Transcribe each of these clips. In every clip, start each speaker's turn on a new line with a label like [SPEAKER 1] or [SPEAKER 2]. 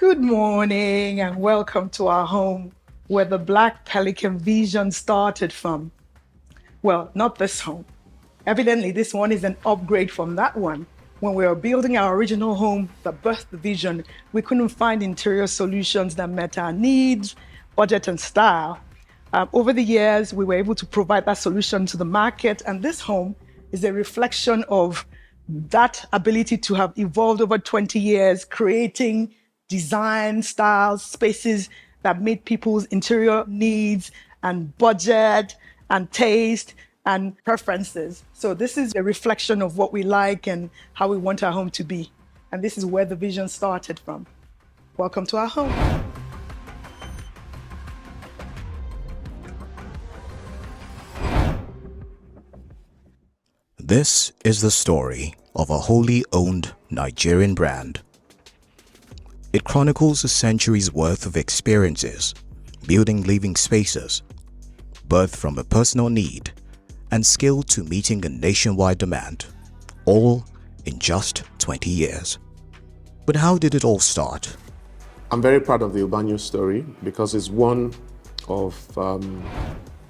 [SPEAKER 1] Good morning and welcome to our home where the Black Pelican vision started from. Well, not this home. Evidently, this one is an upgrade from that one. When we were building our original home that birthed the vision, we couldn't find interior solutions that met our needs, budget, and style. Over the years, we were able to provide that solution to the market, and this home is a reflection of that ability to have evolved over 20 years, creating design, styles, spaces that meet people's interior needs and budget and taste and preferences. So this is a reflection of what we like and how we want our home to be. And this is where the vision started from. Welcome to our home.
[SPEAKER 2] This is the story of a wholly owned Nigerian brand. It chronicles a century's worth of experiences, building living spaces, birthed from a personal need and skill to meeting a nationwide demand, all in just 20 years. But how did it all start?
[SPEAKER 3] I'm very proud of the Ubanyo story because it's one of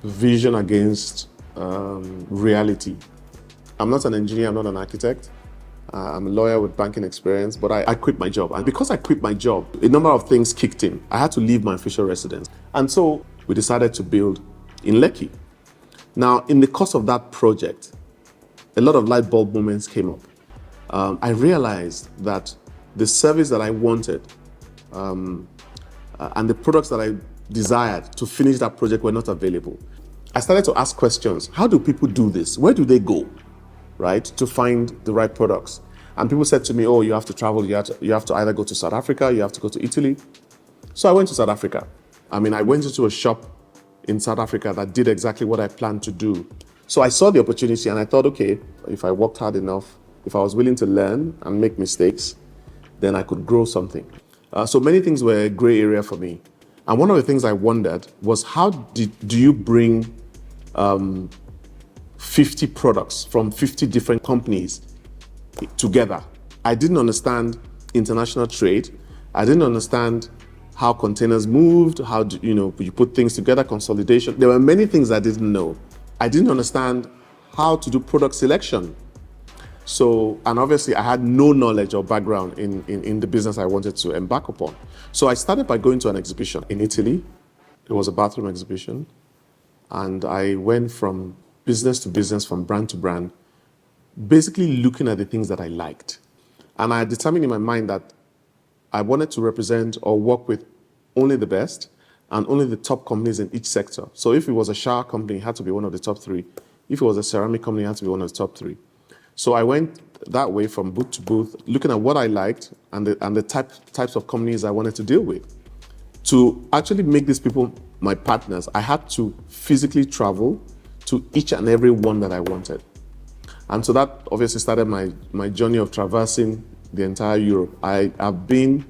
[SPEAKER 3] vision against reality. I'm not an engineer, I'm not an architect. I'm a lawyer with banking experience, but I quit my job. And because I quit my job, a number of things kicked in. I had to leave my official residence. And so we decided to build in Lekki. Now, in the course of that project, a lot of light bulb moments came up. I realized that the service that I wanted and the products that I desired to finish that project were not available. I started to ask questions. How do people do this? Where do they go? Right, to find the right products. And people said to me, oh, you have to travel, you have to either go to South Africa, you have to go to Italy. So I went to South Africa. I went into a shop in South Africa that did exactly what I planned to do. So I saw the opportunity and I thought, okay, if I worked hard enough, if I was willing to learn and make mistakes, then I could grow something. So many things were a gray area for me. And one of the things I wondered was how do you bring 50 products from 50 different companies together? I didn't understand international trade. I didn't understand how containers moved, how you put things together, consolidation. There were many things I didn't know. I didn't understand how to do product selection. So, and obviously I had no knowledge or background in the business I wanted to embark upon. So I started by going to an exhibition in Italy. It was a bathroom exhibition. And I went from business to business, from brand to brand, basically looking at the things that I liked. And I determined in my mind that I wanted to represent or work with only the best and only the top companies in each sector. So if it was a shower company, it had to be one of the top 3. If it was a ceramic company, it had to be one of the top 3. So I went that way from booth to booth, looking at what I liked and the types of companies I wanted to deal with. To actually make these people my partners, I had to physically travel to each and every one that I wanted. And so that obviously started my journey of traversing the entire Europe. I have been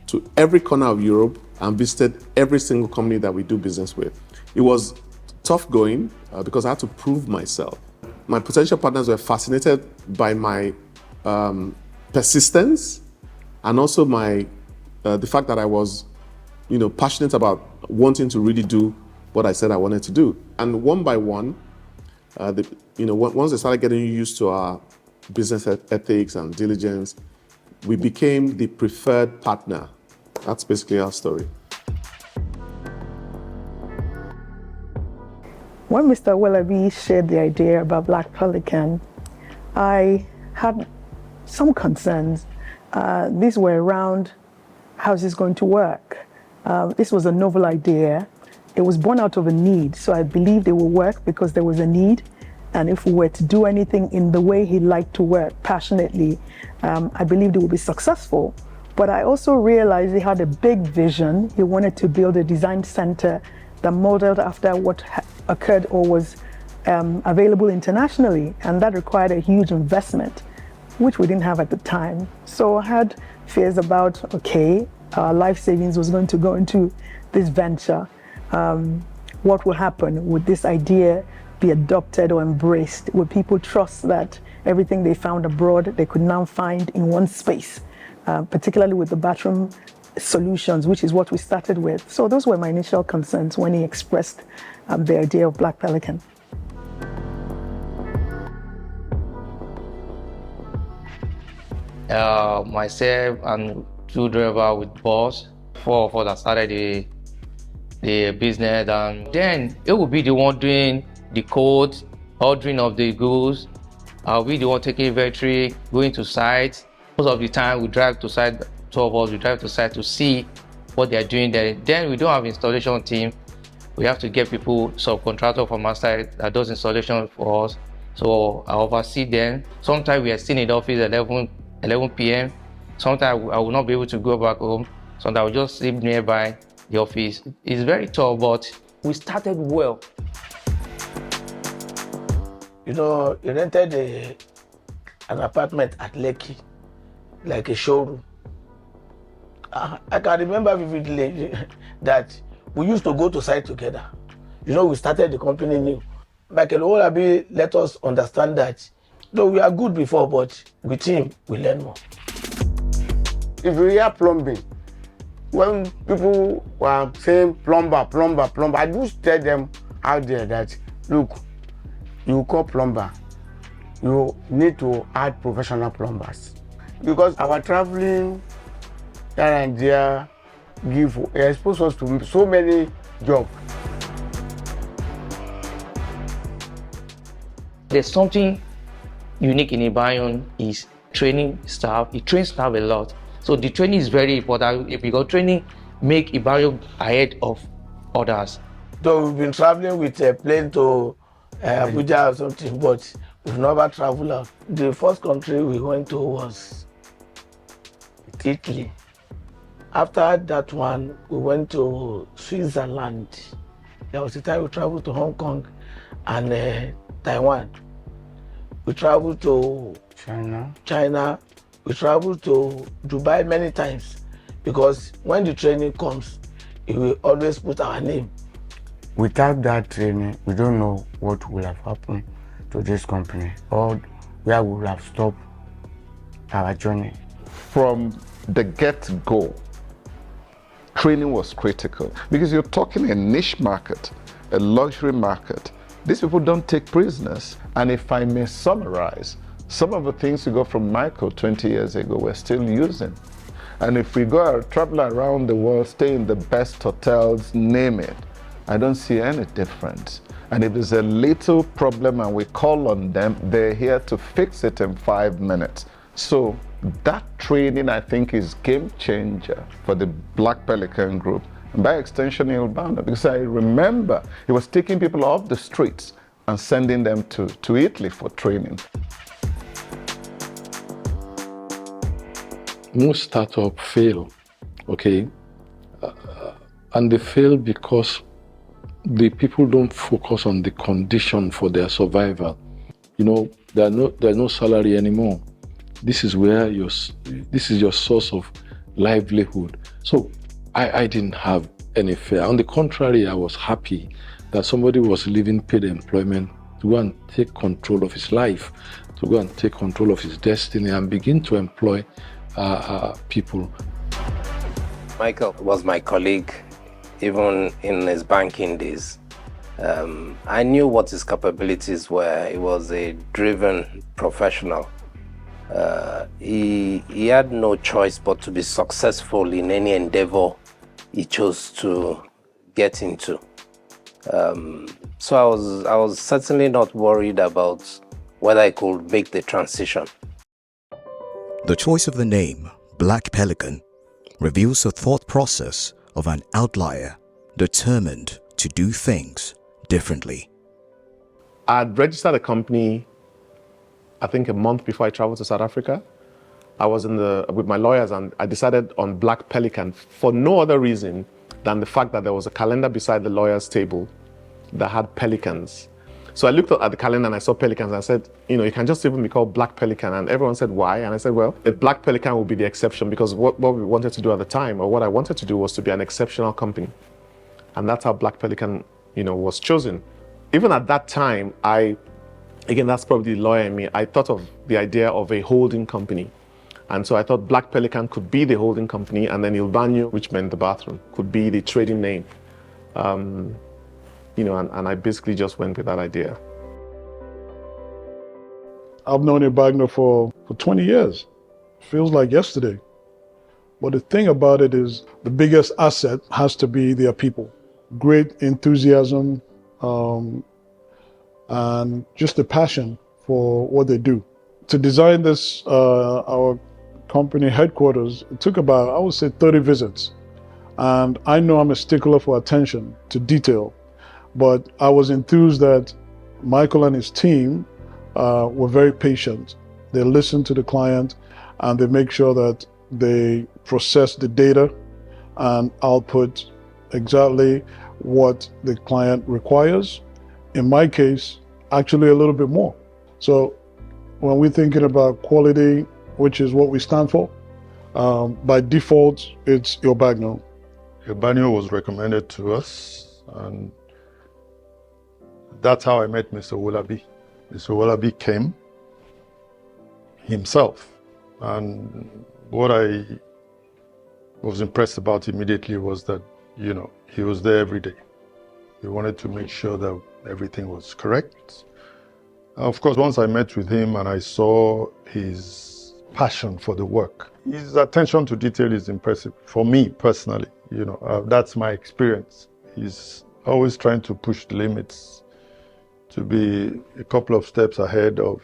[SPEAKER 3] to every corner of Europe and visited every single company that we do business with. It was tough going because I had to prove myself. My potential partners were fascinated by my persistence and also the fact that I was passionate about wanting to really do what I said I wanted to do. And one by one, once they started getting used to our business ethics and diligence, we became the preferred partner. That's basically our story.
[SPEAKER 1] When Mr. Wellaby shared the idea about Black Pelican, I had some concerns. These were around how is this going to work? This was a novel idea. It was born out of a need, so I believed it would work because there was a need. And if we were to do anything in the way he liked to work, passionately, I believed it would be successful. But I also realized he had a big vision. He wanted to build a design center that modeled after what occurred or was available internationally. And that required a huge investment, which we didn't have at the time. So I had fears about, okay, our life savings was going to go into this venture. What will happen? Would this idea be adopted or embraced? Would people trust that everything they found abroad, they could now find in one space, particularly with the bathroom solutions, which is what we started with. So those were my initial concerns when he expressed the idea of Black Pelican.
[SPEAKER 4] Myself and two drivers with boss, four of us that started the business, and then it will be the one doing the code, ordering of the goods. I'll be the one taking inventory, going to site. Most of the time we drive to site, two of us, we drive to site to see what they are doing there. Then we don't have installation team. We have to get people, subcontractor from our side that does installation for us. So I oversee them. Sometimes we are still in the office at 11 p.m. Sometimes I will not be able to go back home. Sometimes I will just sleep nearby the office. It's very tough, but we started well.
[SPEAKER 5] You know, you rented an apartment at Lekki, like a showroom. I can remember vividly that we used to go to site together. You know, we started the company new. Michael Olabi let us understand that, though we are good before, but with him, we learn more.
[SPEAKER 6] If you hear plumbing, when people were saying plumber, I do tell them out there that, look, you call plumber, you need to add professional plumbers. Because our traveling here and there expose us to so many jobs.
[SPEAKER 4] There's something unique in Ibayon is training staff. It trains staff a lot. So the training is very important. If you got training, make Ibayon ahead of others.
[SPEAKER 5] So we've been traveling with a plane to Abuja or something, but we've never traveled out. The first country we went to was Italy. After that one, we went to Switzerland. There was a time we traveled to Hong Kong and Taiwan. We traveled to China. We traveled to Dubai many times because when the training comes, it will always put our name.
[SPEAKER 6] Without that training, we don't know what will have happened to this company or where we will have stopped our journey.
[SPEAKER 7] From the get-go, training was critical because you're talking a niche market, a luxury market. These people don't take prisoners. And if I may summarize, some of the things we got from Michael 20 years ago, we're still using. And if we go travel around the world, stay in the best hotels, name it, I don't see any difference. And if there's a little problem and we call on them, they're here to fix it in 5 minutes. So that training, I think, is game changer for the Black Pelican Group. And by extension, Ilbana, because I remember he was taking people off the streets and sending them to Italy for training.
[SPEAKER 8] Most startups fail, okay? And they fail because the people don't focus on the condition for their survival. You know, there's no salary anymore. This is where this is your source of livelihood. So I didn't have any fear. On the contrary, I was happy that somebody was leaving paid employment to go and take control of his life, to go and take control of his destiny and begin to employ people.
[SPEAKER 9] Michael was my colleague even in his banking days. I knew what his capabilities were. He was a driven professional. He had no choice but to be successful in any endeavor he chose to get into. So I was certainly not worried about whether I could make the transition.
[SPEAKER 2] The choice of the name Black Pelican reveals the thought process of an outlier determined to do things differently.
[SPEAKER 3] I'd registered a company, I think a month before I traveled to South Africa. I was with my lawyers and I decided on Black Pelican for no other reason than the fact that there was a calendar beside the lawyer's table that had pelicans. So I looked at the calendar and I saw pelicans and I said, you know, you can just even be called Black Pelican. And everyone said, why? And I said, well, the Black Pelican will be the exception because what we wanted to do at the time, or what I wanted to do, was to be an exceptional company. And that's how Black Pelican, you know, was chosen. Even at that time, again, that's probably the lawyer in me, I thought of the idea of a holding company. And so I thought Black Pelican could be the holding company, and then Il Bagno, which meant the bathroom, could be the trading name. And I basically just went with that idea.
[SPEAKER 8] I've known Il Bagno for 20 years. Feels like yesterday. But the thing about it is the biggest asset has to be their people. Great enthusiasm and just a passion for what they do. To design this, our company headquarters, it took about, I would say, 30 visits. And I know I'm a stickler for attention to detail, but I was enthused that Michael and his team were very patient. They listened to the client and they make sure that they process the data and output exactly what the client requires. In my case, actually a little bit more. So when we're thinking about quality, which is what we stand for, by default, it's Il Bagno.
[SPEAKER 10] Il Bagno was recommended to us, and that's how I met Mr. Wolabi. Mr. Wolabi came himself, and what I was impressed about immediately was that, he was there every day. He wanted to make sure that everything was correct. Of course, once I met with him and I saw his passion for the work, his attention to detail is impressive for me personally. That's my experience. He's always trying to push the limits, to be a couple of steps ahead of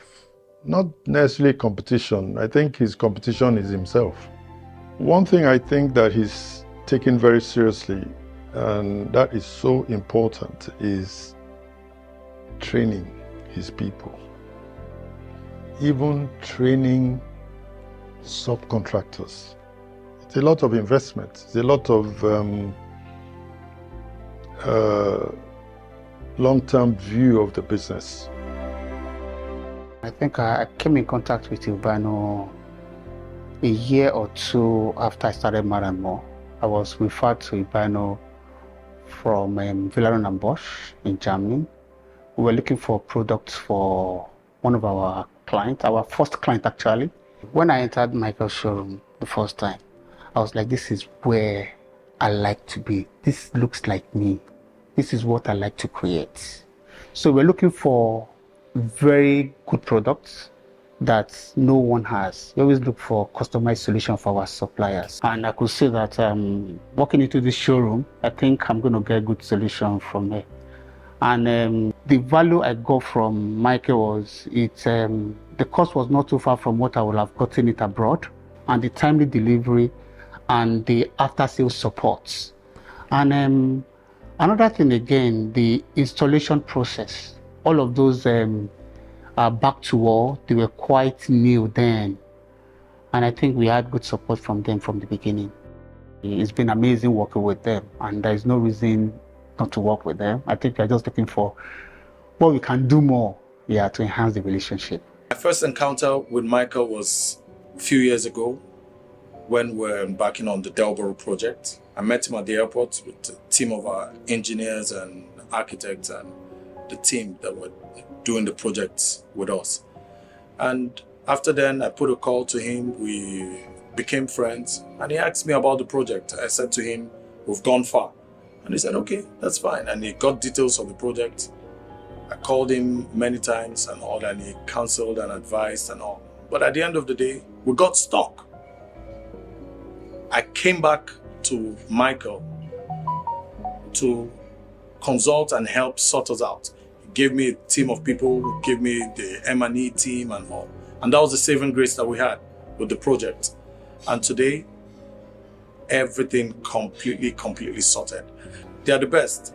[SPEAKER 10] not necessarily competition. I think his competition is himself. One thing I think that he's taken very seriously, and that is so important, is training his people. Even training subcontractors. It's a lot of investment. It's a lot of long-term view of the business.
[SPEAKER 11] I think I came in contact with Il Bagno a year or two after I started More & More. I was referred to Il Bagno from Villaron & Bosch in Germany. We were looking for products for one of our clients, our first client actually. When I entered Michael's showroom the first time, I was like, this is where I like to be. This looks like me. This is what I like to create. So we're looking for very good products that no one has. We always look for customized solution for our suppliers. And I could say that walking into this showroom, I think I'm going to get a good solution from there. And the value I got from Michael was, the cost was not too far from what I would have gotten it abroad, and the timely delivery and the after-sales support. And another thing again, the installation process. All of those back to wall, they were quite new then. And I think we had good support from them from the beginning. It's been amazing working with them, and there's no reason not to work with them. I think we're just looking for what we can do more, to enhance the relationship.
[SPEAKER 12] My first encounter with Michael was a few years ago when we were embarking on the Delborough project. I met him at the airport with a team of our engineers and architects and the team that were doing the project with us. And after then, I put a call to him. We became friends, and he asked me about the project. I said to him, we've gone far. And he said, okay, that's fine. And he got details of the project. I called him many times and all, and he counseled and advised and all. But at the end of the day, we got stuck. I came back to Michael to consult and help sort us out. He gave me a team of people, gave me the M&E team and all. And that was the saving grace that we had with the project. And today, everything completely sorted. They are the best.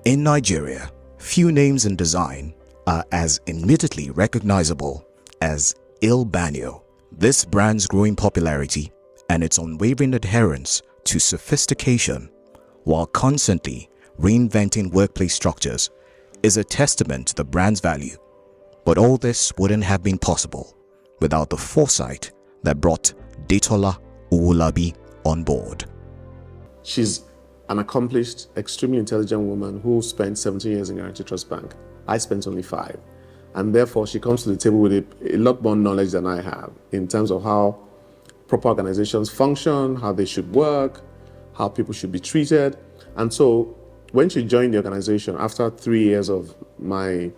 [SPEAKER 2] In Nigeria, few names in design are as immediately recognizable as Il Bagno. This brand's growing popularity and its unwavering adherence to sophistication while constantly reinventing workplace structures is a testament to the brand's value. But all this wouldn't have been possible without the foresight that brought Detola Owolabi on board.
[SPEAKER 3] She's an accomplished, extremely intelligent woman who spent 17 years in Guaranty Trust Bank. I spent only 5. And therefore, she comes to the table with a lot more knowledge than I have in terms of how proper organizations function, how they should work, how people should be treated. And so when she joined the organization, after 3 years of my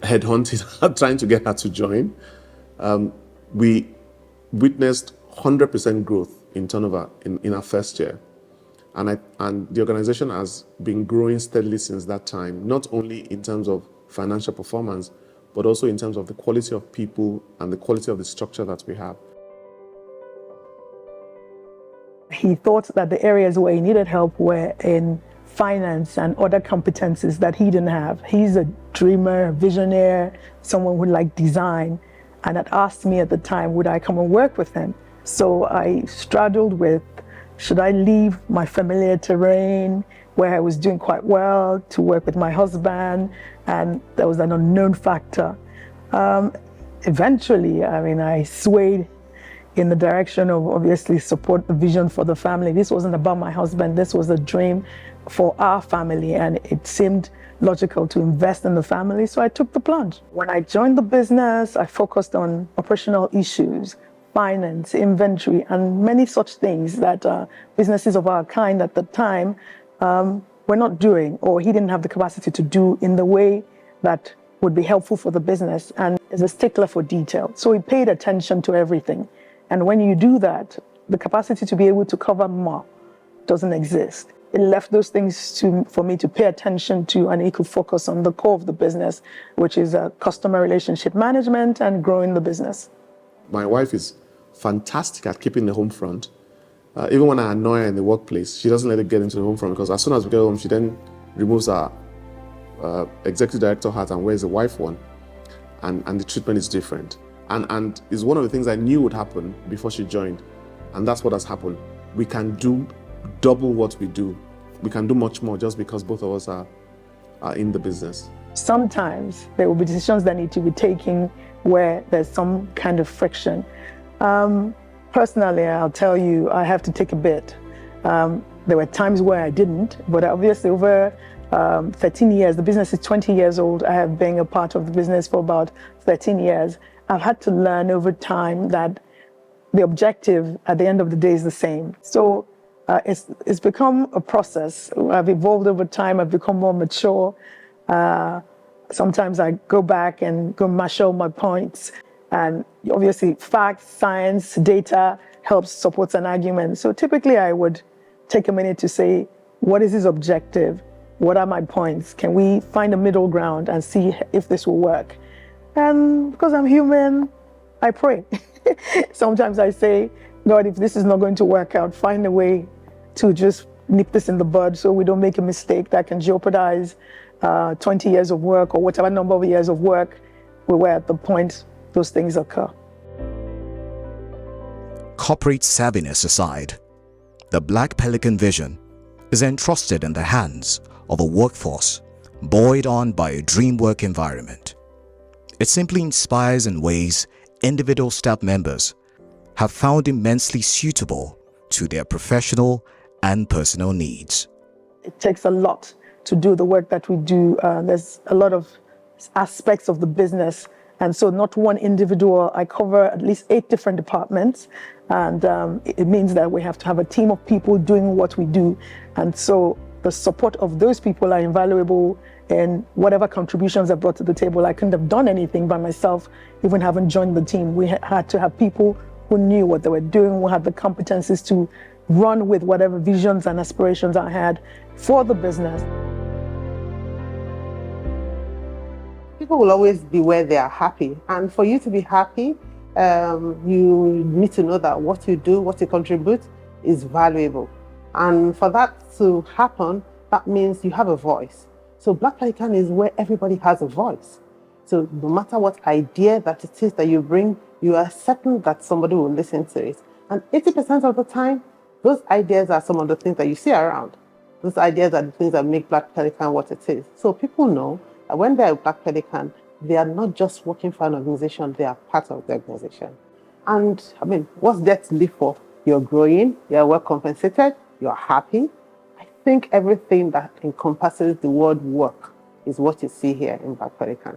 [SPEAKER 3] headhunting, trying to get her to join, we witnessed 100% growth in turnover in our first year. And the organization has been growing steadily since that time, not only in terms of financial performance, but also in terms of the quality of people and the quality of the structure that we have.
[SPEAKER 1] He thought that the areas where he needed help were in finance and other competencies that he didn't have. He's a dreamer, a visionary, someone who liked design, and had asked me at the time, would I come and work with him? So I straddled with, should I leave my familiar terrain where I was doing quite well to work with my husband? And there was an unknown factor. Eventually, I swayed in the direction of obviously support the vision for the family. This wasn't about my husband, this was a dream for our family, and it seemed logical to invest in the family, so I took the plunge. When I joined the business, I focused on operational issues, finance, inventory, and many such things that businesses of our kind at the time were not doing, or he didn't have the capacity to do in the way that would be helpful for the business, and is a stickler for detail. So he paid attention to everything. And when you do that, the capacity to be able to cover more doesn't exist. It left those things for me to pay attention to, and he could focus on the core of the business, which is customer relationship management and growing the business.
[SPEAKER 3] My wife is fantastic at keeping the home front. Even when I annoy her in the workplace, she doesn't let it get into the home front, because as soon as we get home, she then removes her executive director hat and wears a wife one. And the treatment is different. And it's one of the things I knew would happen before she joined. And that's what has happened. We can do double what we do. We can do much more just because both of us are in the business. Sometimes there will be decisions that need to be taken where there's some kind of friction. Personally, I'll tell you, I have to take a bit. There were times where I didn't, but obviously over 13 years, the business is 20 years old. I have been a part of the business for about 13 years. I've had to learn over time that the objective at the end of the day is the same. So it's become a process. I've evolved over time. I've become more mature. Sometimes I go back and go marshal my points. And obviously facts, science, data helps support an argument. So typically I would take a minute to say, what is his objective? What are my points? Can we find a middle ground and see if this will work? And because I'm human, I pray. Sometimes I say, God, if this is not going to work out, find a way to just nip this in the bud so we don't make a mistake that can jeopardize 20 years of work or whatever number of years of work we were at the point those things occur.
[SPEAKER 2] Corporate savviness aside, the Black Pelican vision is entrusted in the hands of a workforce buoyed on by a dream work environment. It simply inspires in ways individual staff members have found immensely suitable to their professional and personal needs.
[SPEAKER 1] It takes a lot to do the work that we do. There's a lot of aspects of the business, and so not one individual. I cover at least 8 different departments, and it means that we have to have a team of people doing what we do. And so the support of those people are invaluable in whatever contributions I brought to the table. I couldn't have done anything by myself, even having joined the team. We had to have people who knew what they were doing, who had the competencies to run with whatever visions and aspirations I had for the business.
[SPEAKER 13] People will always be where they are happy. And for you to be happy, you need to know that what you do, what you contribute is valuable. And for that to happen, that means you have a voice. So Black Pelican is where everybody has a voice. So no matter what idea that it is that you bring, you are certain that somebody will listen to it. And 80% of the time, those ideas are some of the things that you see around. Those ideas are the things that make Black Pelican what it is. So people know that when they're at Black Pelican, they are not just working for an organization, they are part of the organization. And what's there to live for? You're growing, you're well compensated, you're happy. I think everything that encompasses the word work is what you see here in Black Pelican.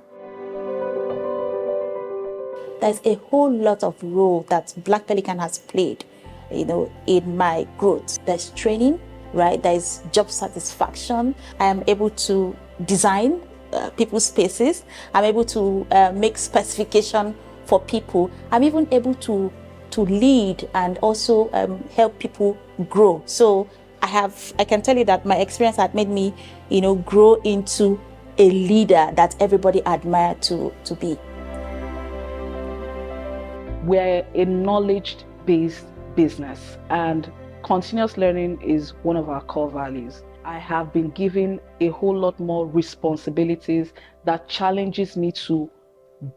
[SPEAKER 14] There's a whole lot of role that Black Pelican has played, in my growth. There's training, right? There's job satisfaction. I am able to design people's spaces. I'm able to make specification for people. I'm even able to lead and also help people grow. So I can tell you that my experience had made me, grow into a leader that everybody admired to be.
[SPEAKER 15] We're a knowledge-based business, and continuous learning is one of our core values. I have been given a whole lot more responsibilities that challenges me to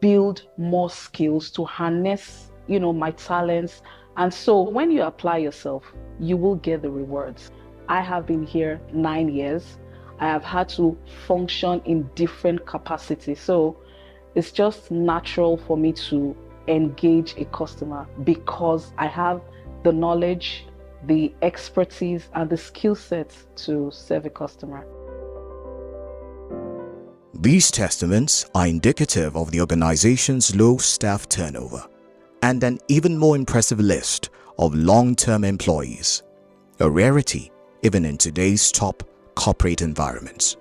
[SPEAKER 15] build more skills, to harness, my talents. And so when you apply yourself, you will get the rewards. I have been here 9 years. I have had to function in different capacities. So it's just natural for me to engage a customer because I have the knowledge, the expertise, and the skill set to serve a customer.
[SPEAKER 2] These testaments are indicative of the organization's low staff turnover and an even more impressive list of long-term employees, a rarity even in today's top corporate environments.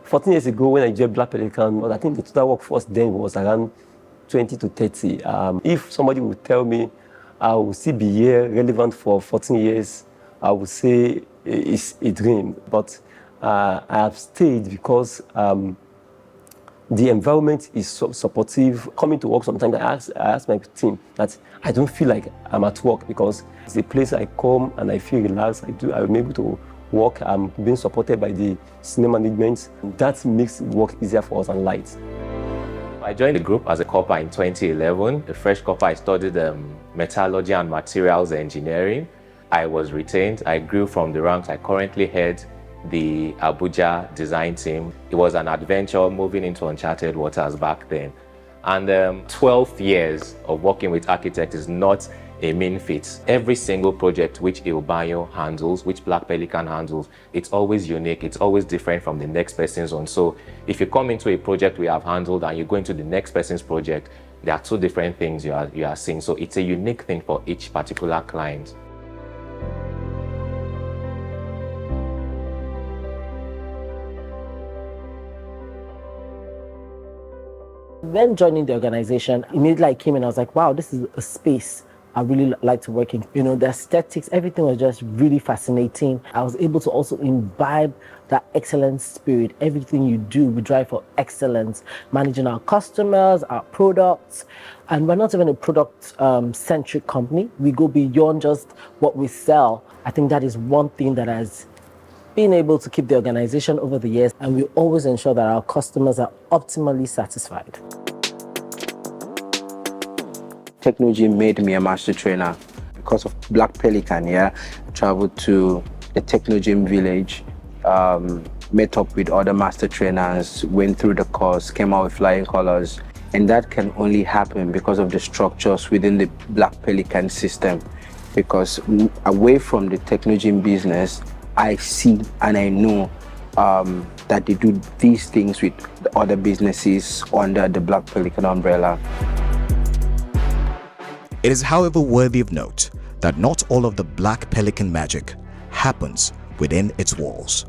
[SPEAKER 16] 14 years ago when I joined Black Pelican, I think the total workforce then was around 20 to 30. If somebody would tell me I will still be here relevant for 14 years, I would say it's a dream. But I have stayed because the environment is so supportive. Coming to work sometimes, I ask my team that I don't feel like I'm at work because it's a place I come and I feel relaxed. I'm able to work. I'm being supported by the senior management. That makes work easier for us and light.
[SPEAKER 17] I joined the group as a copper in 2011. A fresh copper, I studied metallurgy and materials engineering. I was retained. I grew from the ranks. I currently head the Abuja design team. It was an adventure moving into uncharted waters back then. And 12 years of working with architects is not a mean feat. Every single project which Ilbanyo handles, which Black Pelican handles, it's always unique, it's always different from the next person's own. So if you come into a project we have handled and you go into the next person's project, there are two different things you are seeing. So it's a unique thing for each particular client.
[SPEAKER 18] When joining the organization, immediately I came in, I was like, wow, this is a space I really like to work in. The aesthetics, everything was just really fascinating. I was able to also imbibe that excellence spirit. Everything you do, we drive for excellence, managing our customers, our products. And we're not even a product-centric company. We go beyond just what we sell. I think that is one thing that has been able to keep the organization over the years, and we always ensure that our customers are optimally satisfied.
[SPEAKER 19] Technology made me a master trainer. Because of Black Pelican, traveled to the Technology village, met up with other master trainers, went through the course, came out with flying colors. And that can only happen because of the structures within the Black Pelican system. Because away from the Technology business, I see and I know that they do these things with the other businesses under the Black Pelican umbrella.
[SPEAKER 2] It is, however, worthy of note that not all of the Black Pelican magic happens within its walls.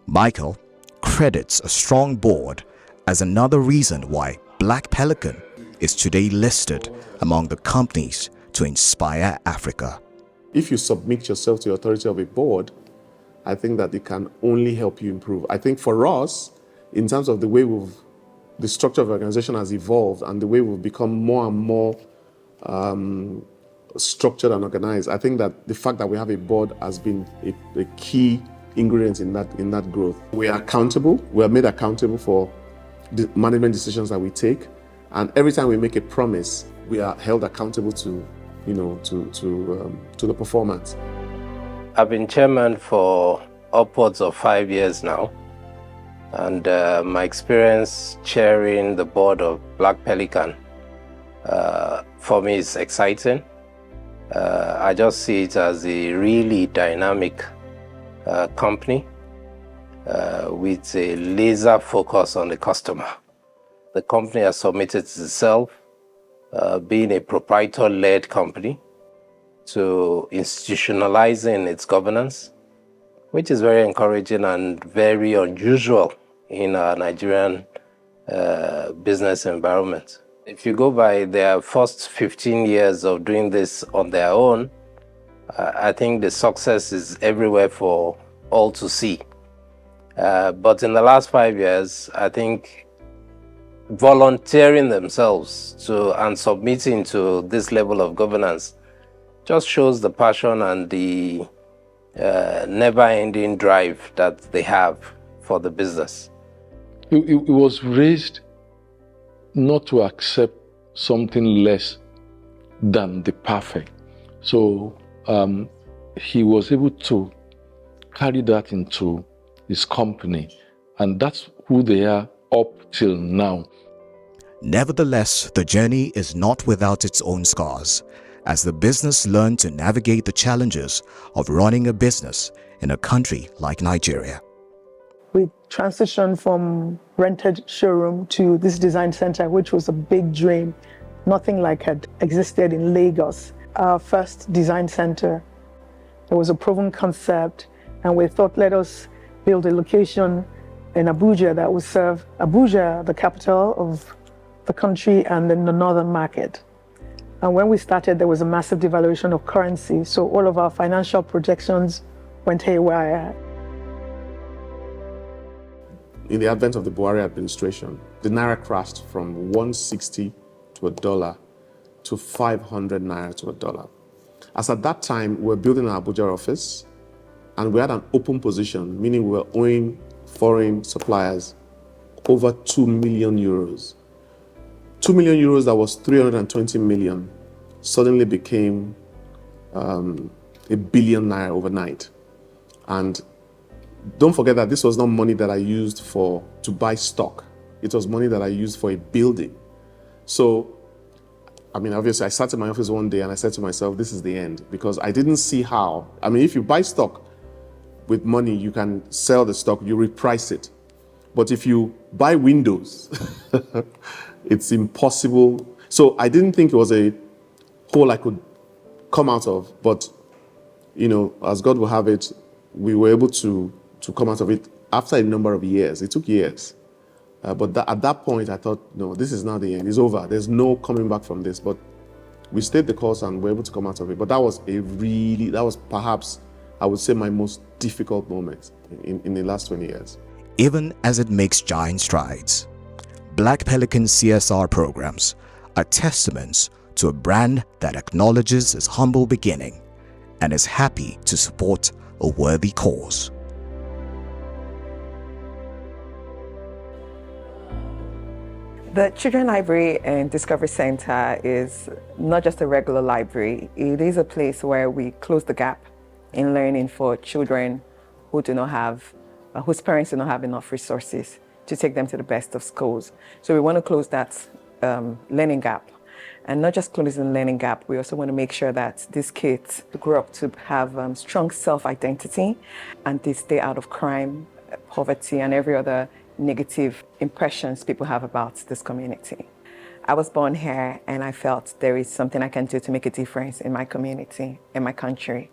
[SPEAKER 2] Michael credits a strong board as another reason why Black Pelican is today listed among the companies to inspire Africa.
[SPEAKER 3] If you submit yourself to the authority of a board, I think that it can only help you improve. I think for us, in terms of the way the structure of the organization has evolved and the way we've become more and more structured and organized, I think that the fact that we have a board has been a key ingredient in that growth. We are accountable. We are made accountable for the management decisions that we take, and every time we make a promise, we are held accountable to the performance.
[SPEAKER 9] I've been chairman for upwards of 5 years now, and my experience chairing the board of Black Pelican for me is exciting. I just see it as a really dynamic company with a laser focus on the customer. The company has submitted itself, being a proprietor-led company, to institutionalizing its governance, which is very encouraging and very unusual in our Nigerian business environment. If you go by their first 15 years of doing this on their own, I think the success is everywhere for all to see. But in the last 5 years, I think volunteering themselves to and submitting to this level of governance just shows the passion and the never-ending drive that they have for the business.
[SPEAKER 8] It was raised not to accept something less than the perfect. So he was able to carry that into his company, and that's who they are up till now.
[SPEAKER 2] Nevertheless, the journey is not without its own scars, as the business learned to navigate the challenges of running a business in a country like Nigeria.
[SPEAKER 1] We transitioned from rented showroom to this design center, which was a big dream. Nothing like had existed in Lagos. Our first design center. It was a proven concept, and we thought, let us build a location in Abuja that would serve Abuja, the capital of the country, and then the northern market. And when we started, there was a massive devaluation of currency, so all of our financial projections went haywire.
[SPEAKER 3] In the advent of the Buhari administration, the Naira crashed from 160 to $1 to 500 Naira to $1. As at that time, we were building an Abuja office, and we had an open position, meaning we were owing foreign suppliers over 2 million euros. 2 million euros, that was 320 million, suddenly became $1 billion Naira overnight. And don't forget that this was not money that I used to buy stock. It was money that I used for a building. So, I mean, obviously I sat in my office one day and I said to myself, this is the end, because I didn't see how. I mean, if you buy stock with money, you can sell the stock, you reprice it. But if you buy windows, it's impossible. So I didn't think it was a hole I could come out of, but, you know, as God will have it, we were able to come out of it after a number of years. It took years. But at that point, I thought, no, this is not the end. It's over. There's no coming back from this. But we stayed the course and were able to come out of it. But that was perhaps, I would say, my most difficult moment in the last 20 years.
[SPEAKER 2] Even as it makes giant strides, Black Pelican CSR programs are testaments to a brand that acknowledges its humble beginning and is happy to support a worthy cause.
[SPEAKER 20] The Children's Library and Discovery Center is not just a regular library. It is a place where we close the gap in learning for children who do not have, whose parents do not have enough resources to take them to the best of schools. So we want to close that learning gap. And not just closing the learning gap, we also want to make sure that these kids grow up to have strong self-identity and they stay out of crime, poverty, and every other negative impressions people have about this community. I was born here and I felt there is something I can do to make a difference in my community, in my country.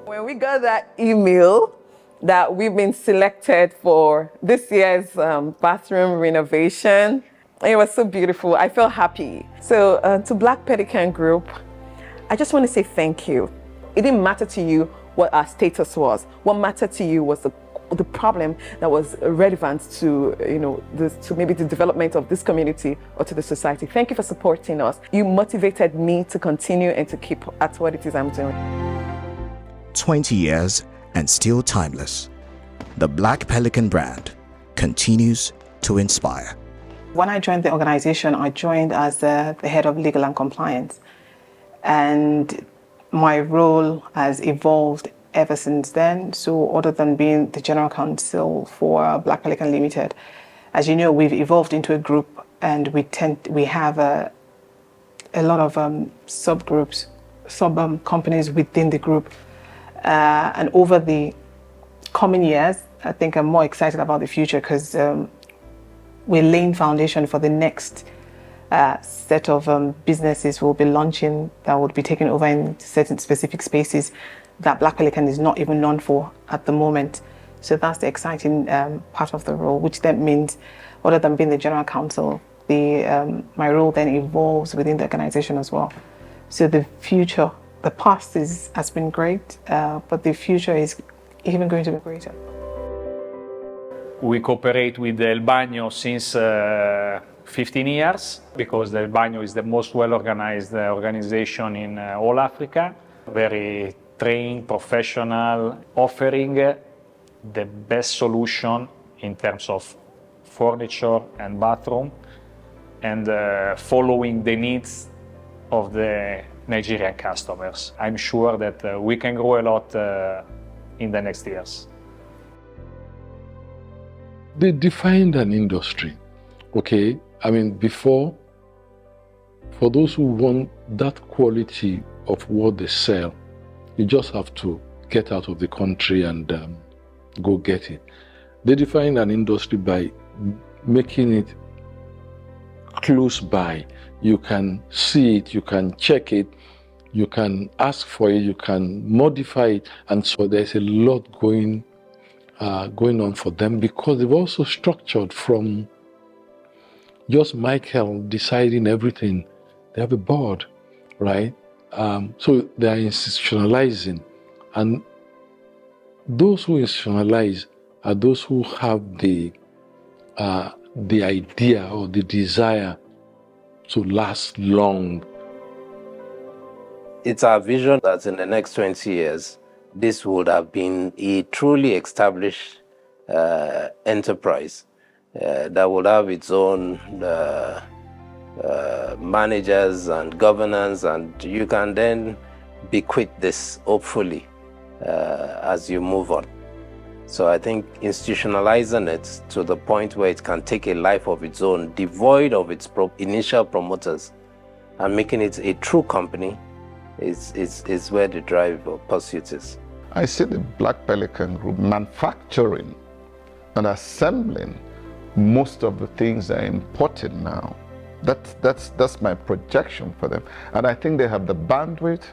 [SPEAKER 20] When we got that email that we've been selected for this year's bathroom renovation, it was so beautiful. I felt happy. So to Black Pelican Group, I just want to say thank you. It didn't matter to you what our status was. What mattered to you was the problem that was relevant to, to maybe the development of this community or to the society. Thank you for supporting us. You motivated me to continue and to keep at what it is I'm doing.
[SPEAKER 2] 20 years and still timeless. The Black Pelican brand continues to inspire.
[SPEAKER 21] When I joined the organization, I joined as the head of legal and compliance. And my role has evolved ever since then. So other than being the general counsel for Black Pelican Limited, as you know, we've evolved into a group and we have a lot of subgroups, companies within the group. And over the coming years, I think I'm more excited about the future because we're laying foundation for the next set of businesses we'll be launching that would be taken over in certain specific spaces that Black Pelican is not even known for at the moment. So that's the exciting part of the role, which then means, other than being the general counsel, my role then evolves within the organization as well. So the future, the past has been great, but the future is even going to be greater.
[SPEAKER 4] We cooperate with El Baño since 15 years because El Baño is the most well-organized organization in all Africa. Very trained, professional, offering the best solution in terms of furniture and bathroom and following the needs of the Nigerian customers. I'm sure that we can grow a lot in the next years.
[SPEAKER 8] They defined an industry, okay? I mean, before, for those who want that quality of what they sell, you just have to get out of the country and go get it. They defined an industry by making it close by. You can see it, you can check it, you can ask for it, you can modify it, and so there's a lot going on for them because they've also structured from just Michael deciding everything. They have a board, right? So they are institutionalizing, and those who institutionalize are those who have the idea or the desire to last long.
[SPEAKER 9] It's our vision that in the next 20 years, this would have been a truly established enterprise that would have its own managers and governance, and you can then bequeath this, hopefully, as you move on. So I think institutionalizing it to the point where it can take a life of its own, devoid of its initial promoters, and making it a true company is where the drive or pursuit is.
[SPEAKER 7] I see the Black Pelican Group manufacturing and assembling most of the things that are imported now. That's my projection for them. And I think they have the bandwidth,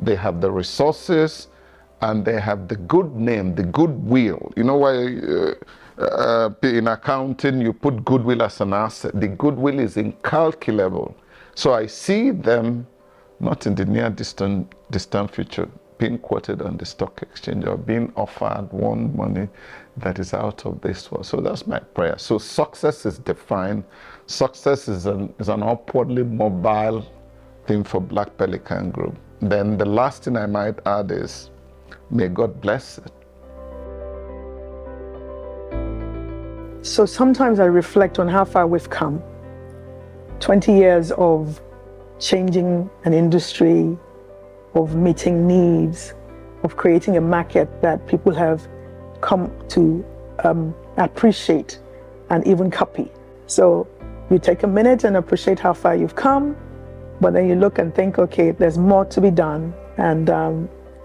[SPEAKER 7] they have the resources, and they have the good name, the goodwill. You know why in accounting you put goodwill as an asset? The goodwill is incalculable. So I see them not in the near distant future being quoted on the stock exchange or being offered one money that is out of this world. So that's my prayer. So success is defined. Success is an upwardly mobile thing for Black Pelican Group. Then the last thing I might add is, may God bless it.
[SPEAKER 1] So sometimes I reflect on how far we've come. 20 years of changing an industry, of meeting needs, of creating a market that people have come to appreciate and even copy. So you take a minute and appreciate how far you've come, but then you look and think, okay, there's more to be done, and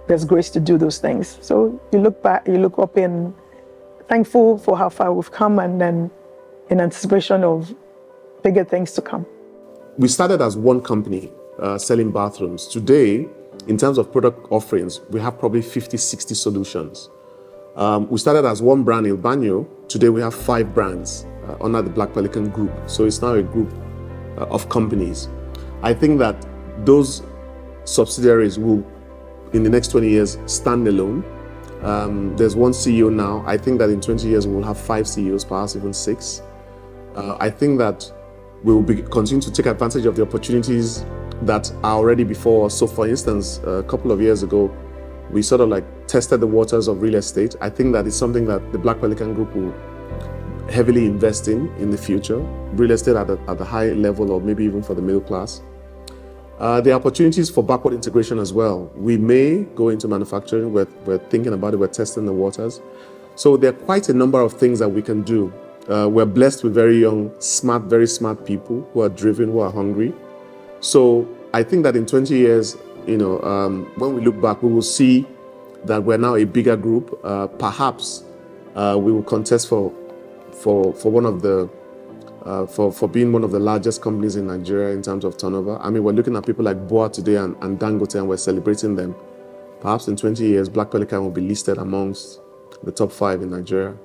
[SPEAKER 1] there's grace to do those things. So you look back, you look up in thankful for how far we've come, and then in anticipation of bigger things to come.
[SPEAKER 3] We started as one company selling bathrooms. Today, in terms of product offerings, we have probably 50, 60 solutions. We started as one brand, El Baño. Today we have 5 brands under the Black Pelican Group. So it's now a group of companies. I think that those subsidiaries will, in the next 20 years, stand alone. There's one CEO now. I think that in 20 years we'll have 5 CEOs, perhaps even 6. I think that we will continue to take advantage of the opportunities that are already before us. So for instance, a couple of years ago, we sort of like tested the waters of real estate. I think that is something that the Black Pelican Group will heavily invest in the future. Real estate at the high level, or maybe even for the middle class. The opportunities for backward integration as well. We may go into manufacturing. We're thinking about it. We're testing the waters. So there are quite a number of things that we can do. We're blessed with very young, very smart people who are driven, who are hungry. So I think that in 20 years, when we look back, we will see that we're now a bigger group, perhaps we will contest for one of the for being one of the largest companies in Nigeria in terms of turnover. I mean, we're looking at people like Boa today and Dangote, and we're celebrating them. Perhaps in 20 years, Black Pelican will be listed amongst the top 5 in Nigeria.